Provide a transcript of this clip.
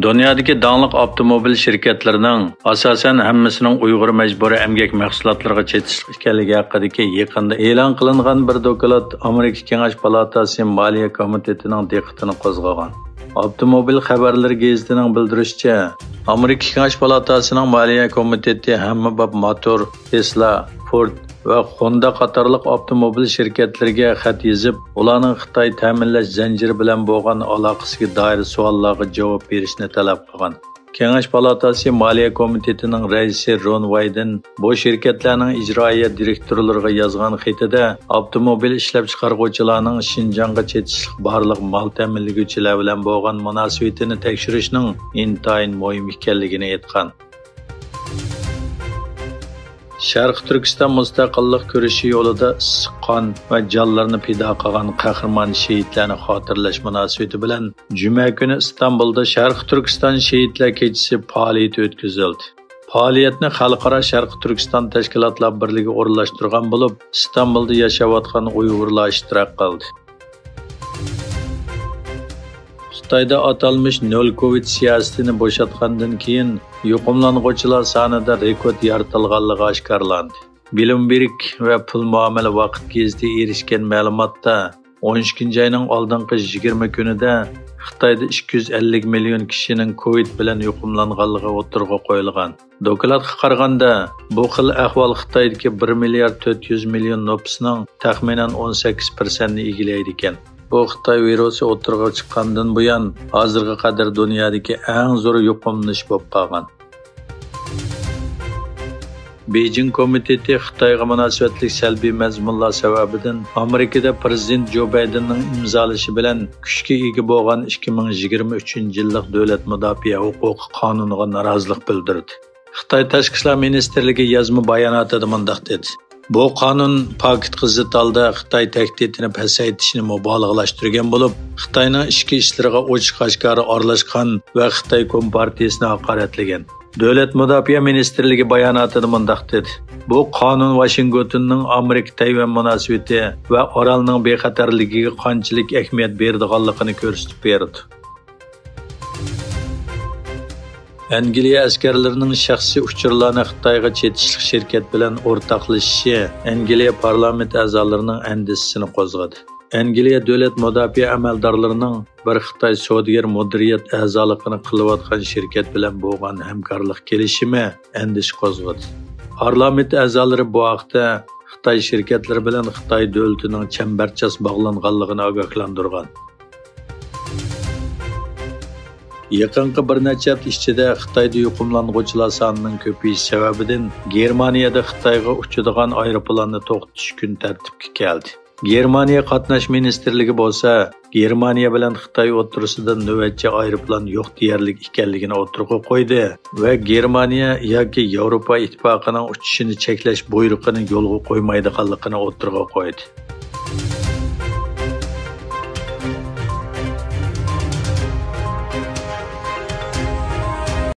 Dunyodagi dаңliq avtomobil shirkatlarining asosan hammasining Uyg'ur majburiy emgak mahsulotlariga chetishlik ekanligi haqidagi yaqinda e'lon qilingan bir doklad Amerika Kengash palatasi Moliya komitetining diqqatini qo'zg'agan. Avtomobil xabarlari gazetining bildirishicha, Amerika Kengash palatasining Moliya komiteti hamma bab motor, Tesla, Ford va Honda qatorliq avtomobil shirkatlariga xat yozib, ularning Xitoy ta'minlash zanjiri bilan bo'lgan aloqasiga doir savollarga javob berishni talab qilgan. Kengash palatasi Moliya komitetining raisi Ron Wyden bu shirkatlarning ijroiya direktorlariga yozgan xatida avtomobil ishlab chiqaruvchilarning Shinjongga chetishlik barliq mol ta'minlaguvchilar bilan bo'lgan munosabatini tekshirishning intayin muhim ekanligini aytgan. Sharq Turkiston mustaqillik kurashi yo'lida issiq qon va jonlarni fido qilgan qahramon shehidlarni xotirlash munosabati bilan juma kuni Istanbulda Sharq Turkiston shehidlar kechasi faoliyati o'tkazildi. Faoliyatni Xalqaro Sharq Turkiston tashkilotlar birligi o'rinlashtirgan bo'lib, Istanbulda yashayotgan Uyg'urlar ishtirok qildi. Xitoyda atalmış nol Covid siyosatini bo'shatgandan keyin yuqumlanuvchilar sonida rekord yaratilganligi oshkorlandi. Bloomberg va pul muomala vaqt gazeti erishgan ma'lumotda 12 oyning oldingi 20 kunida Xitoyda 250 million kishining Covid bilan yuqumlanganligi o'tirg'a qo'yilgan. Dokladga qaraganda, bu xil ahvol Xitoydagi 1 milliard 400 million nopusning taxminan 18% ni egallaydi ekan. Bu Xitoy virusi o'tirg'a chiqqandan buyon hozirga qadar dunyodagi eng zo'r yuqumlanish bo'lib qolgan. Beijing komiteti Xitoyga munosabatli salbiy mazmunlar sababidan Amerikada prezident Jo Baydenning imzolashi bilan kuchga ega bo'lgan 2023-yillik davlat mudofaa huquqi qonuniga norozilik bildirdi. Xitoy Tashqi ishlar ministrligi yozma bayonotida mundaq dedi: Bu qonun paketga zid holda Xitoy tahdidini pasaytishni mubolag'alashtirgan bo'lib, Xitoyning ichki ishlariga ochiq-oshkora aralashgan va Xitoy kompartiyasini haqoratlagan. Davlat mudofaa ministrligi bayonotida mundaq dedi: Bu qonun Washingtonning Amerika-Tayvan munosabati va orolning bexatarligiga qanchalik ahamiyat beradiganligini ko'rsatib berdi. Angliya askarlarining shaxsiy uchurlarni Xitoyga chetishlik shirkat bilan o'rtoqlashishi Angliya parlament a'zolarining andisini qo'zg'adi. Angliya davlat mudofaa amaldorlarining bir Xitoy savdogar mudiriyat a'zoligini qilayotgan shirkat bilan bo'lgan hamkorlik kelishimi andish qo'zg'adi. Parlament a'zolari bu haqda Xitoy shirkatlari bilan Xitoy davlatining chambarchas bog'langanligini ogohlantirgan. Yaqinqi bir necha hafta ichida Xitoyda yuqumlanuvchilar sonining ko'payishi sababidan Germaniyada Xitoyga uchadigan aeroplanni to'xtatish kun tartibga keldi. Germaniya qatnash ministrligi bo'lsa, Germaniya bilan Xitoy o'rtasida navbatchi aeroplan yo'q deyarlik ekanligini o'tirg'a qo'ydi va Germaniya yoki Yevropa ittifoqining uchishini cheklash buyrug'ini yo'lga qo'ymaydiganligini o'tirg'a qo'ydi.